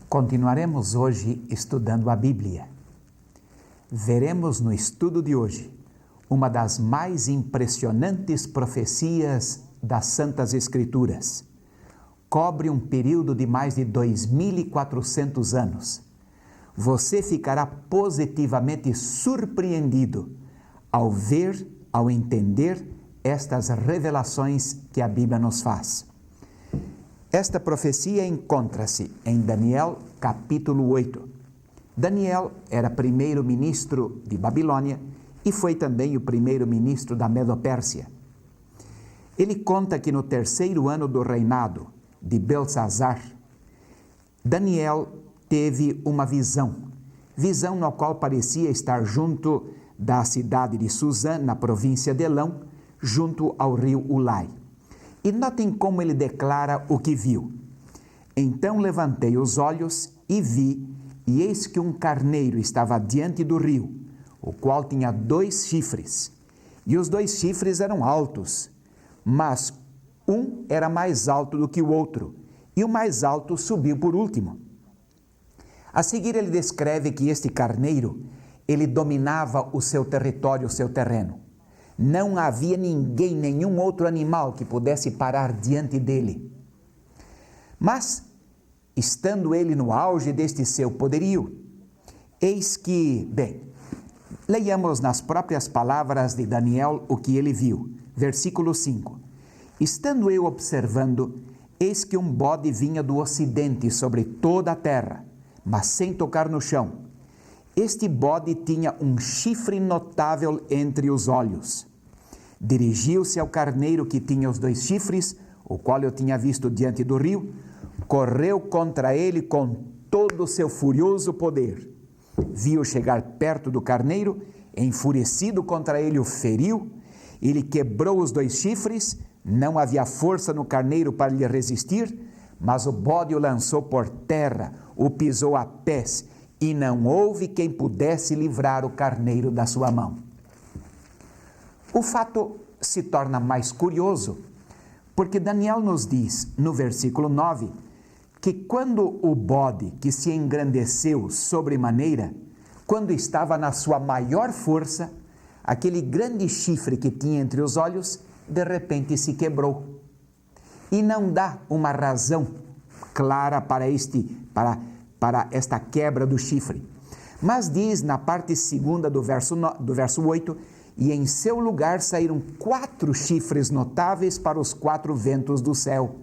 Continuaremos hoje estudando a Bíblia. Veremos no estudo de hoje uma das mais impressionantes profecias das Santas Escrituras. Cobre um período de mais de 2.400 anos. Você ficará positivamente surpreendido ao ver, ao entender estas revelações que a Bíblia nos faz. Esta profecia encontra-se em Daniel, capítulo 8. Daniel era primeiro-ministro de Babilônia e foi também o primeiro-ministro da Medo-Pérsia. Ele conta que no terceiro ano do reinado de Belsazar, Daniel teve uma visão na qual parecia estar junto da cidade de Suzã, na província de Elão, junto ao rio Ulai. E notem como ele declara o que viu. Então levantei os olhos e vi, e eis que um carneiro estava diante do rio, o qual tinha 2 chifres. E os 2 chifres eram altos, mas um era mais alto do que o outro, e o mais alto subiu por último. A seguir ele descreve que este carneiro, ele dominava o seu território, o seu terreno. Não havia ninguém, nenhum outro animal que pudesse parar diante dele. Mas, estando ele no auge deste seu poderio, eis que, leiamos nas próprias palavras de Daniel o que ele viu. Versículo 5. Estando eu observando, eis que um bode vinha do ocidente sobre toda a terra, mas sem tocar no chão. Este bode tinha um chifre notável entre os olhos. Dirigiu-se ao carneiro que tinha os 2 chifres, o qual eu tinha visto diante do rio, correu contra ele com todo o seu furioso poder. Viu chegar perto do carneiro, enfurecido contra ele o feriu, ele quebrou os 2 chifres, não havia força no carneiro para lhe resistir, mas o bode o lançou por terra, o pisou a pés, e não houve quem pudesse livrar o carneiro da sua mão. O fato se torna mais curioso, porque Daniel nos diz, no versículo 9, que quando o bode que se engrandeceu sobremaneira, quando estava na sua maior força, aquele grande chifre que tinha entre os olhos, de repente se quebrou. E não dá uma razão clara para esta quebra do chifre. Mas diz na parte segunda do verso 8, e em seu lugar saíram 4 chifres notáveis para os 4 ventos do céu.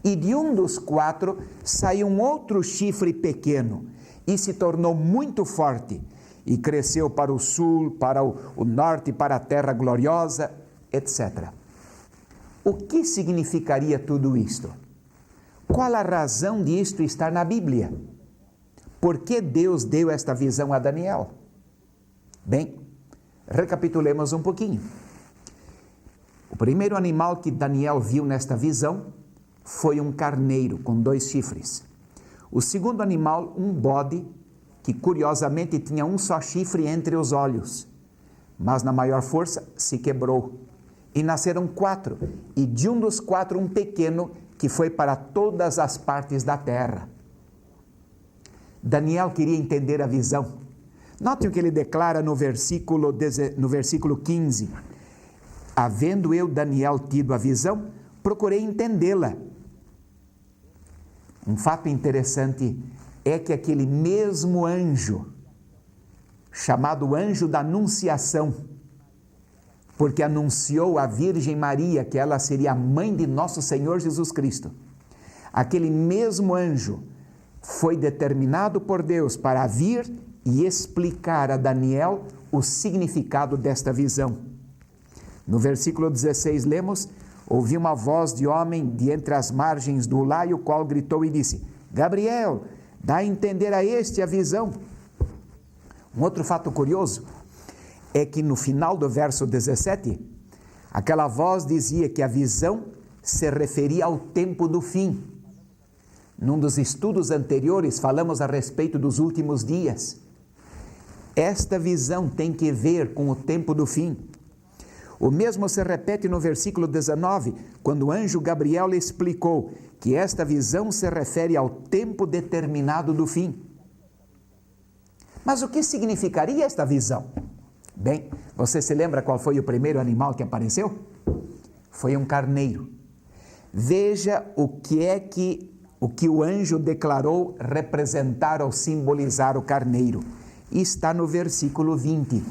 E de um dos 4 saiu um outro chifre pequeno, e se tornou muito forte, e cresceu para o sul, para o norte, para a terra gloriosa, etc. O que significaria tudo isto? Qual a razão disto estar na Bíblia? Por que Deus deu esta visão a Daniel? Recapitulemos um pouquinho. O primeiro animal que Daniel viu nesta visão foi um carneiro com 2 chifres. O segundo animal, um bode, que curiosamente tinha um só chifre entre os olhos, mas na maior força se quebrou. E nasceram 4, e de um dos 4 um pequeno, que foi para todas as partes da terra. Daniel queria entender a visão. Note o que ele declara no versículo 15. Havendo eu, Daniel, tido a visão, procurei entendê-la. Um fato interessante é que aquele mesmo anjo, chamado anjo da Anunciação, porque anunciou à Virgem Maria que ela seria a mãe de nosso Senhor Jesus Cristo. Aquele mesmo anjo foi determinado por Deus para vir e explicar a Daniel o significado desta visão. No versículo 16 lemos, ouvi uma voz de homem de entre as margens do Ulai, o qual gritou e disse, Gabriel, dá a entender a este a visão. Um outro fato curioso é que no final do verso 17, aquela voz dizia que a visão se referia ao tempo do fim. Num dos estudos anteriores, falamos a respeito dos últimos dias. Esta visão tem que ver com o tempo do fim. O mesmo se repete no versículo 19, quando o anjo Gabriel lhe explicou que esta visão se refere ao tempo determinado do fim. Mas o que significaria esta visão? Bem, você se lembra qual foi o primeiro animal que apareceu? Foi um carneiro. Veja o que o anjo declarou representar ou simbolizar o carneiro. Está no versículo 20.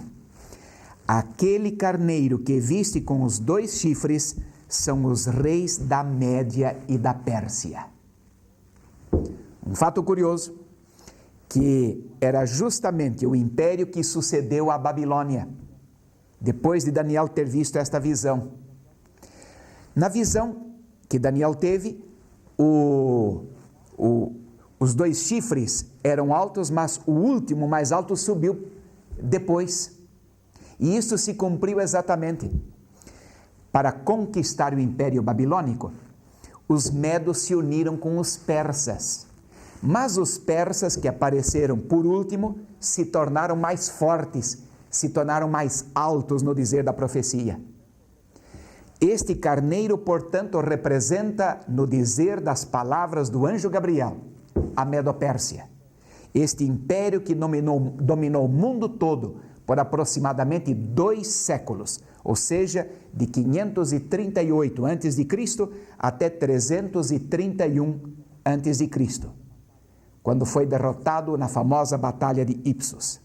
Aquele carneiro que viste com os 2 chifres são os reis da Média e da Pérsia. Um fato curioso, que era justamente o império que sucedeu à Babilônia, depois de Daniel ter visto esta visão. Na visão que Daniel teve, os 2 chifres eram altos, mas o último mais alto subiu depois. E isso se cumpriu exatamente. Para conquistar o Império Babilônico, os medos se uniram com os persas. Mas os persas, que apareceram por último, se tornaram mais fortes, se tornaram mais altos no dizer da profecia. Este carneiro, portanto, representa, no dizer das palavras do anjo Gabriel, a Medo-Pérsia. Este império que dominou o mundo todo por aproximadamente 2 séculos, ou seja, de 538 a.C. até 331 a.C., quando foi derrotado na famosa Batalha de Ipsos.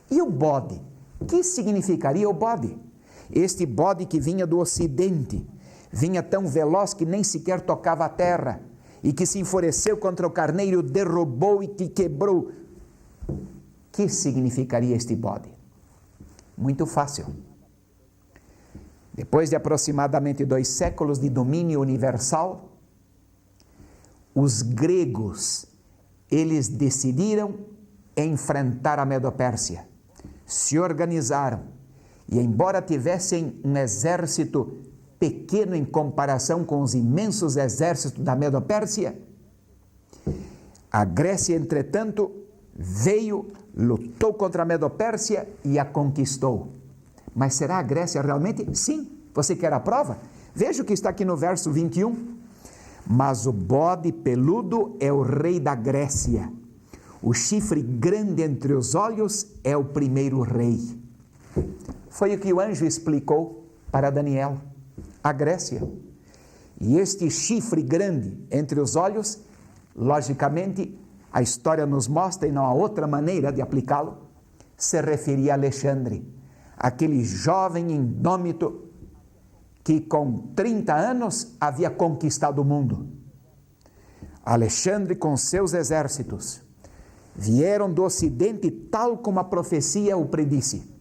E o bode? O que significaria o bode? Este bode que vinha do ocidente, vinha tão veloz que nem sequer tocava a terra, e que se enfureceu contra o carneiro, derrubou e que quebrou. O que significaria este bode? Muito fácil. Depois de aproximadamente 2 séculos de domínio universal, os gregos, eles decidiram enfrentar a Medo-Pérsia, se organizaram, e embora tivessem um exército pequeno em comparação com os imensos exércitos da Medo-Pérsia, a Grécia, entretanto, veio, lutou contra a Medo-Pérsia e a conquistou. Mas será a Grécia realmente? Sim. Você quer a prova? Veja o que está aqui no verso 21. Mas o bode peludo é o rei da Grécia. O chifre grande entre os olhos é o primeiro rei. Foi o que o anjo explicou para Daniel, a Grécia. E este chifre grande entre os olhos, logicamente, a história nos mostra, e não há outra maneira de aplicá-lo, se referia a Alexandre, aquele jovem indômito que com 30 anos havia conquistado o mundo. Alexandre com seus exércitos vieram do ocidente tal como a profecia o predisse.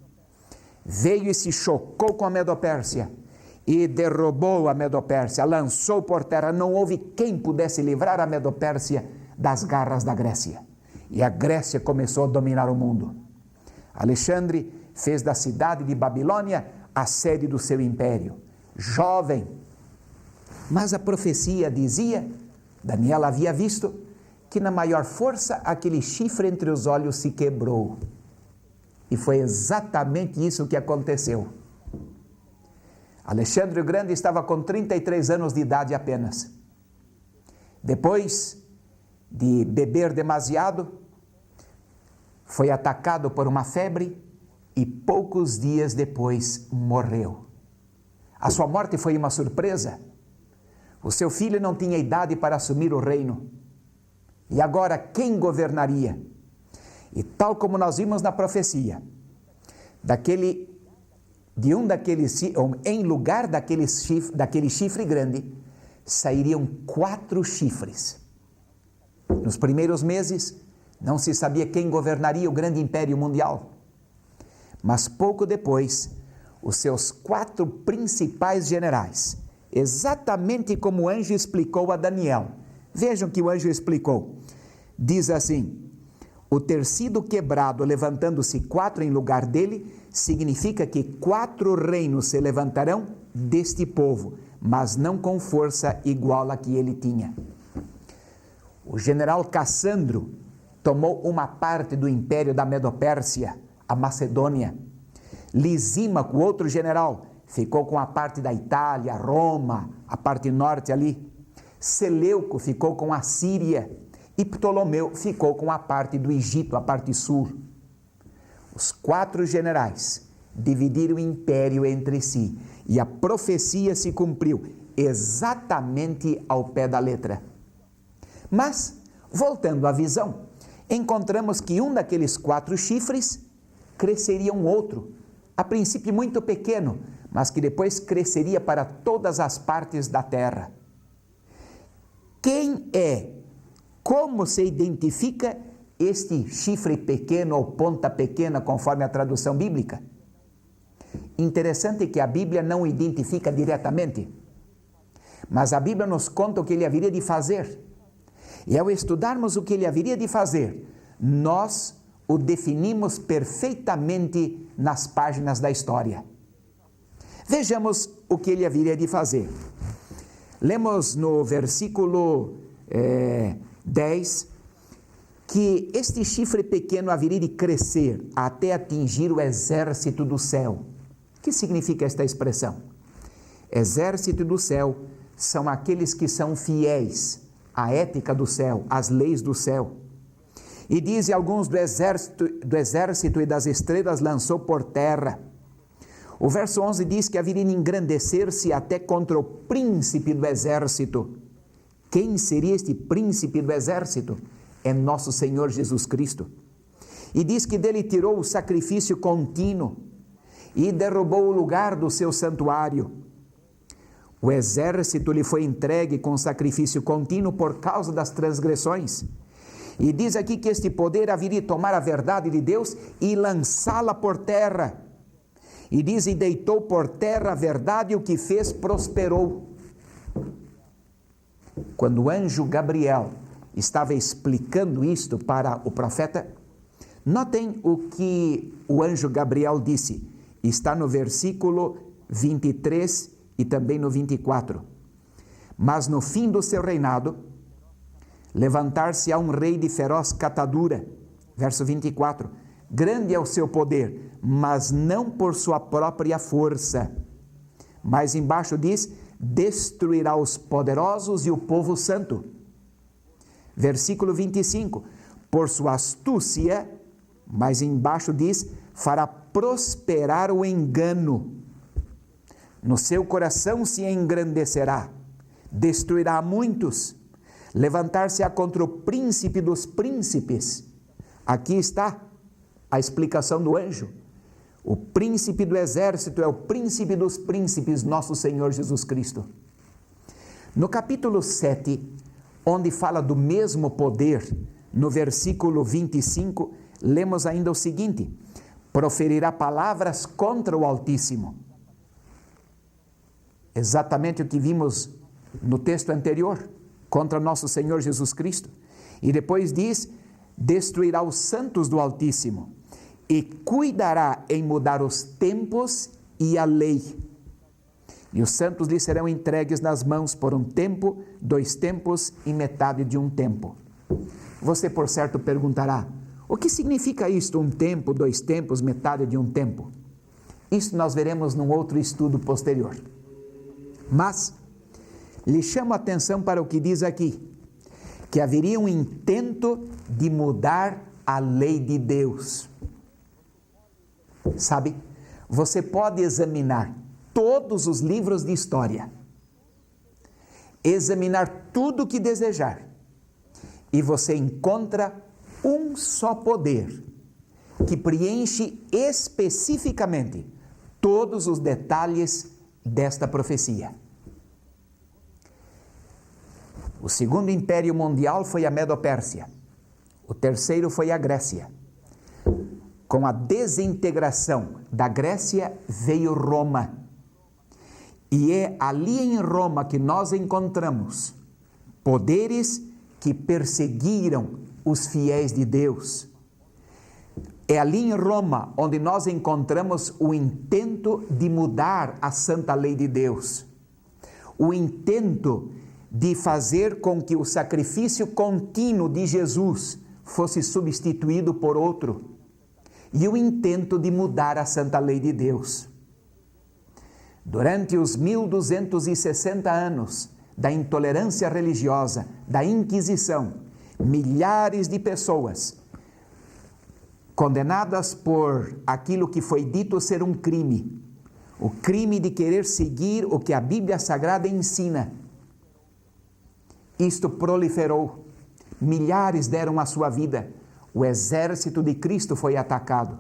Veio e se chocou com a Medo-Pérsia e derrubou a Medo-Pérsia, lançou por terra. Não houve quem pudesse livrar a Medo-Pérsia das garras da Grécia. E a Grécia começou a dominar o mundo. Alexandre fez da cidade de Babilônia a sede do seu império. Jovem. Mas a profecia dizia, Daniel havia visto, que na maior força aquele chifre entre os olhos se quebrou. E foi exatamente isso que aconteceu. Alexandre o Grande estava com 33 anos de idade apenas. Depois de beber demasiado, foi atacado por uma febre e poucos dias depois morreu. A sua morte foi uma surpresa. O seu filho não tinha idade para assumir o reino. E agora quem governaria? E tal como nós vimos na profecia, em lugar daquele chifre grande, sairiam 4 chifres. Nos primeiros meses, não se sabia quem governaria o grande império mundial. Mas pouco depois, os seus 4 principais generais, exatamente como o anjo explicou a Daniel. Vejam que o anjo explicou. Diz assim: o ter sido quebrado, levantando-se 4 em lugar dele, significa que 4 reinos se levantarão deste povo, mas não com força igual a que ele tinha. O general Cassandro tomou uma parte do império da Medo-Pérsia, a Macedônia. Lisímaco, outro general, ficou com a parte da Itália, Roma, a parte norte ali. Seleuco ficou com a Síria e Ptolomeu ficou com a parte do Egito, a parte sul. Os 4 generais dividiram o império entre si e a profecia se cumpriu exatamente ao pé da letra. Mas, voltando à visão, encontramos que um daqueles 4 chifres cresceria um outro, a princípio muito pequeno, mas que depois cresceria para todas as partes da terra. Quem é? Como se identifica este chifre pequeno ou ponta pequena, conforme a tradução bíblica? Interessante que a Bíblia não o identifica diretamente, mas a Bíblia nos conta o que ele haveria de fazer. E ao estudarmos o que ele haveria de fazer, nós o definimos perfeitamente nas páginas da história. Vejamos o que ele haveria de fazer. Lemos no versículo 10 que este chifre pequeno haveria de crescer até atingir o exército do céu. O que significa esta expressão? Exército do céu são aqueles que são fiéis à ética do céu, às leis do céu. E diz: alguns do exército e das estrelas lançou por terra. O verso 11 diz que haveria de engrandecer-se até contra o príncipe do exército. Quem seria este príncipe do exército? É nosso Senhor Jesus Cristo. E diz que dele tirou o sacrifício contínuo e derrubou o lugar do seu santuário. O exército lhe foi entregue com sacrifício contínuo por causa das transgressões. E diz aqui que este poder haveria de tomar a verdade de Deus e lançá-la por terra. E diz: e deitou por terra a verdade, e o que fez prosperou. Quando o anjo Gabriel estava explicando isto para o profeta, notem o que o anjo Gabriel disse. Está no versículo 23 e também no 24. Mas no fim do seu reinado, levantar-se-á um rei de feroz catadura. Verso 24. Grande é o seu poder, mas não por sua própria força. Mais embaixo diz: destruirá os poderosos e o povo santo. Versículo 25. Por sua astúcia, mais embaixo diz: fará prosperar o engano. No seu coração se engrandecerá, destruirá a muitos, levantar-se-á contra o príncipe dos príncipes. Aqui está a explicação do anjo. O príncipe do exército é o príncipe dos príncipes, nosso Senhor Jesus Cristo. No capítulo 7, onde fala do mesmo poder, no versículo 25, lemos ainda o seguinte: proferirá palavras contra o Altíssimo. Exatamente o que vimos no texto anterior, contra nosso Senhor Jesus Cristo. E depois diz: destruirá os santos do Altíssimo e cuidará em mudar os tempos e a lei. E os santos lhe serão entregues nas mãos por um tempo, 2 tempos e metade de um tempo. Você, por certo, perguntará: o que significa isto, 1 tempo, 2 tempos, metade de um tempo? Isso nós veremos num outro estudo posterior. Mas lhe chamo a atenção para o que diz aqui, que haveria um intento de mudar a lei de Deus. Sabe, você pode examinar todos os livros de história, examinar tudo o que desejar, e você encontra um só poder que preenche especificamente todos os detalhes desta profecia. O segundo império mundial foi a Medo-Pérsia. O terceiro foi a Grécia. Com a desintegração da Grécia veio Roma. E é ali em Roma que nós encontramos poderes que perseguiram os fiéis de Deus. É ali em Roma onde nós encontramos o intento de mudar a santa lei de Deus. O intento de fazer com que o sacrifício contínuo de Jesus fosse substituído por outro. E o intento de mudar a santa lei de Deus. Durante os 1260 anos da intolerância religiosa, da Inquisição, milhares de pessoas condenadas por aquilo que foi dito ser um crime, o crime de querer seguir o que a Bíblia Sagrada ensina. Isto proliferou, milhares deram a sua vida, o exército de Cristo foi atacado,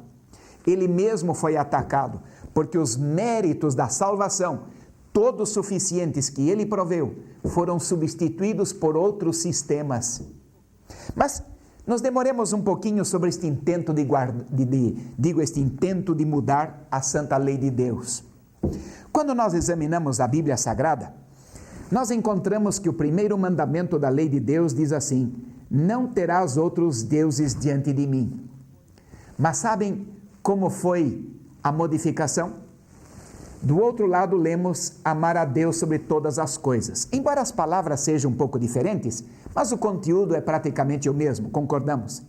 ele mesmo foi atacado, porque os méritos da salvação, todos suficientes que ele proveu, foram substituídos por outros sistemas. Mas nos demoremos um pouquinho sobre este intento este intento de mudar a santa lei de Deus. Quando nós examinamos a Bíblia Sagrada, nós encontramos que o primeiro mandamento da lei de Deus diz assim: não terás outros deuses diante de mim. Mas sabem como foi a modificação? Do outro lado, lemos amar a Deus sobre todas as coisas. Embora as palavras sejam um pouco diferentes, mas o conteúdo é praticamente o mesmo, concordamos?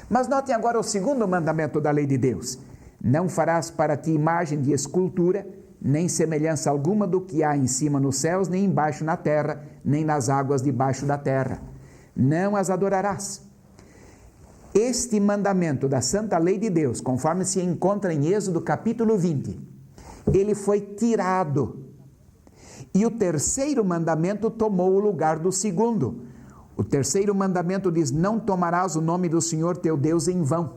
Mas notem agora o segundo mandamento da lei de Deus: não farás para ti imagem de escultura, nem semelhança alguma do que há em cima nos céus, nem embaixo na terra, nem nas águas debaixo da terra. Não as adorarás. Este mandamento da santa lei de Deus, conforme se encontra em Êxodo capítulo 20, ele foi tirado. E o terceiro mandamento tomou o lugar do segundo. O terceiro mandamento diz: não tomarás o nome do Senhor teu Deus em vão.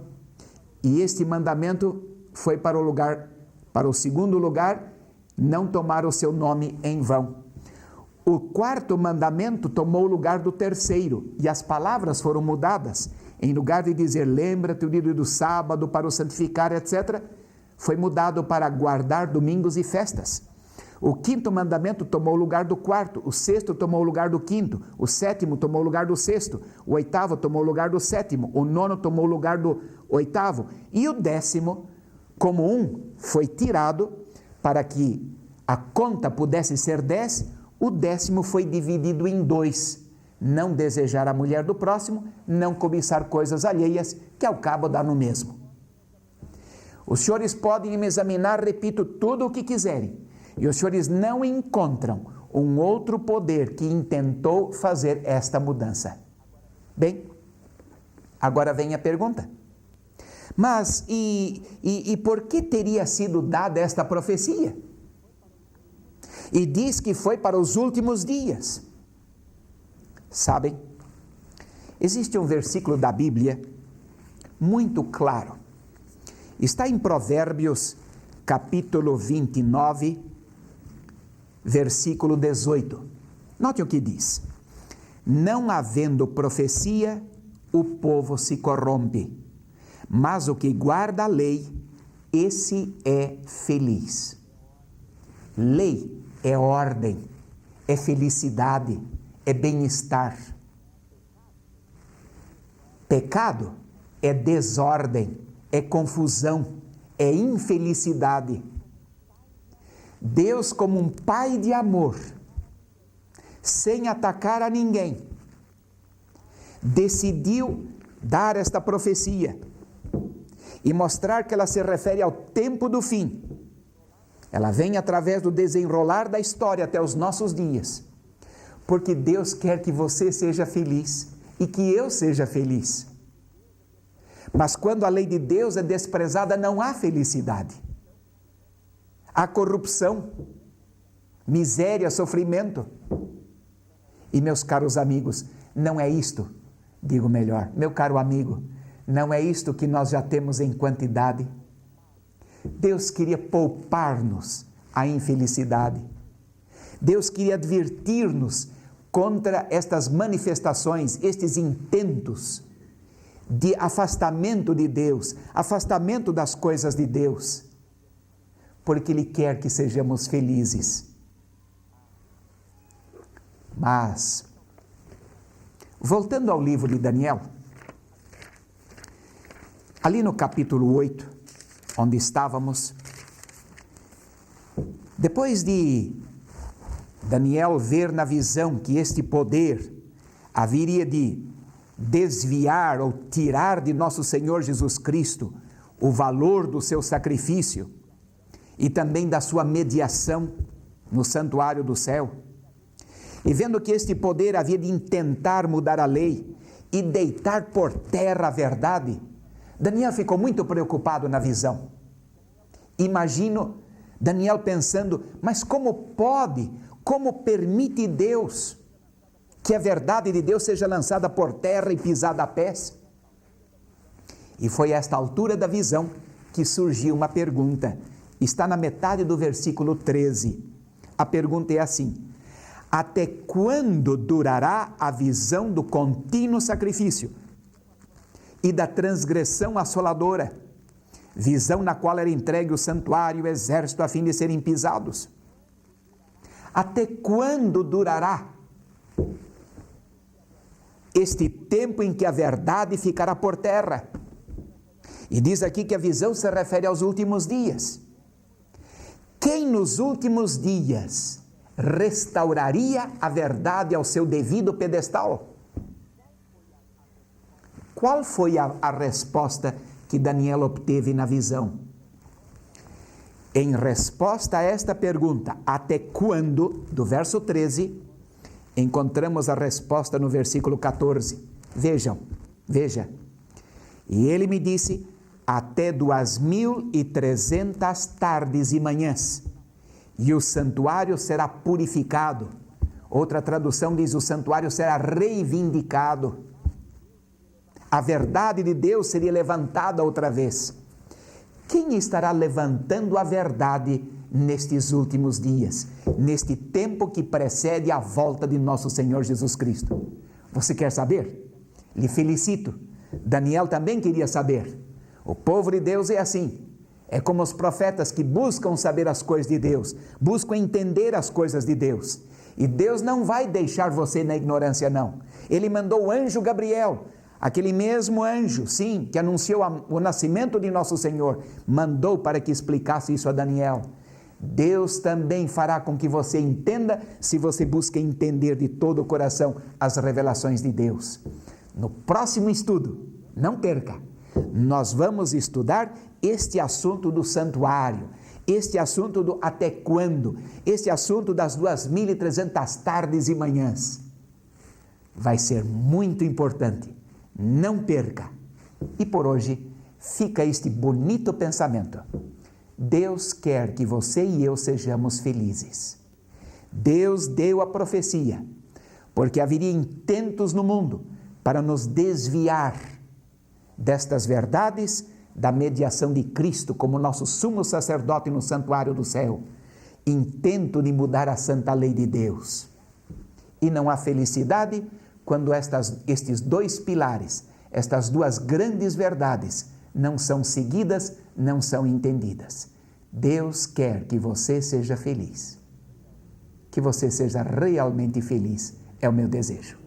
E este mandamento foi para o segundo lugar, não tomar o seu nome em vão. O quarto mandamento tomou o lugar do terceiro, e as palavras foram mudadas. Em lugar de dizer, lembra-te o dia do sábado para o santificar, etc., foi mudado para guardar domingos e festas. O quinto mandamento tomou o lugar do quarto, o sexto tomou o lugar do quinto, o sétimo tomou o lugar do sexto, o oitavo tomou o lugar do sétimo, o nono tomou o lugar do oitavo, e o décimo, como um foi tirado para que a conta pudesse ser 10, o décimo foi dividido em 2. Não desejar a mulher do próximo, não cobiçar coisas alheias, que ao cabo dá no mesmo. Os senhores podem me examinar, repito, tudo o que quiserem, e os senhores não encontram um outro poder que intentou fazer esta mudança. Bem, agora vem a pergunta. Mas, e por que teria sido dada esta profecia? E diz que foi para os últimos dias. Sabem, existe um versículo da Bíblia muito claro. Está em Provérbios, capítulo 29, versículo 18. Note o que diz: não havendo profecia, o povo se corrompe, mas o que guarda a lei, esse é feliz. Lei é ordem, é felicidade, é bem-estar. Pecado é desordem, é confusão, é infelicidade. Deus, como um pai de amor, sem atacar a ninguém, decidiu dar esta profecia e mostrar que ela se refere ao tempo do fim. Ela vem através do desenrolar da história até os nossos dias, porque Deus quer que você seja feliz e que eu seja feliz. Mas quando a lei de Deus é desprezada, não há felicidade. Há corrupção, miséria, sofrimento. E meus caros amigos, não é isto, digo melhor, meu caro amigo, não é isto que nós já temos em quantidade. Deus queria poupar-nos a infelicidade. Deus queria advertir-nos contra estas manifestações, estes intentos de afastamento de Deus, afastamento das coisas de Deus, porque Ele quer que sejamos felizes. Mas, voltando ao livro de Daniel, ali no capítulo 8, onde estávamos, depois de Daniel ver na visão que este poder haveria de desviar ou tirar de nosso Senhor Jesus Cristo o valor do seu sacrifício e também da sua mediação, no santuário do céu. E vendo que este poder havia de intentar mudar a lei e deitar por terra a verdade, Daniel ficou muito preocupado na visão. Imagino Daniel pensando, mas como pode, como permite Deus que a verdade de Deus seja lançada por terra e pisada a pés? E foi a esta altura da visão que surgiu uma pergunta. Está na metade do versículo 13. A pergunta é assim: até quando durará a visão do contínuo sacrifício e da transgressão assoladora, visão na qual era entregue o santuário e o exército a fim de serem pisados? Até quando durará este tempo em que a verdade ficará por terra? E diz aqui que a visão se refere aos últimos dias. Quem nos últimos dias restauraria a verdade ao seu devido pedestal? Qual foi a resposta que Daniel obteve na visão? Em resposta a esta pergunta, até quando, do verso 13, encontramos a resposta no versículo 14. Veja. E ele me disse, até 2300 tardes e manhãs, e o santuário será purificado. Outra tradução diz, o santuário será reivindicado. A verdade de Deus seria levantada outra vez. Quem estará levantando a verdade nestes últimos dias, neste tempo que precede a volta de nosso Senhor Jesus Cristo? Você quer saber? Lhe felicito. Daniel também queria saber. O povo de Deus é assim. É como os profetas que buscam saber as coisas de Deus, buscam entender as coisas de Deus. E Deus não vai deixar você na ignorância, não. Ele mandou o anjo Gabriel, aquele mesmo anjo, sim, que anunciou o nascimento de nosso Senhor, mandou para que explicasse isso a Daniel. Deus também fará com que você entenda, se você busca entender de todo o coração as revelações de Deus. No próximo estudo, não perca, nós vamos estudar este assunto do santuário, este assunto do até quando, este assunto das 2300 tardes e manhãs. Vai ser muito importante, não perca. E por hoje, fica este bonito pensamento. Deus quer que você e eu sejamos felizes. Deus deu a profecia, porque haveria intentos no mundo para nos desviar destas verdades da mediação de Cristo como nosso sumo sacerdote no santuário do céu. Intento de mudar a santa lei de Deus. E não há felicidade quando estes dois pilares, estas duas grandes verdades, não são seguidas, não são entendidas. Deus quer que você seja feliz. Que você seja realmente feliz, é o meu desejo.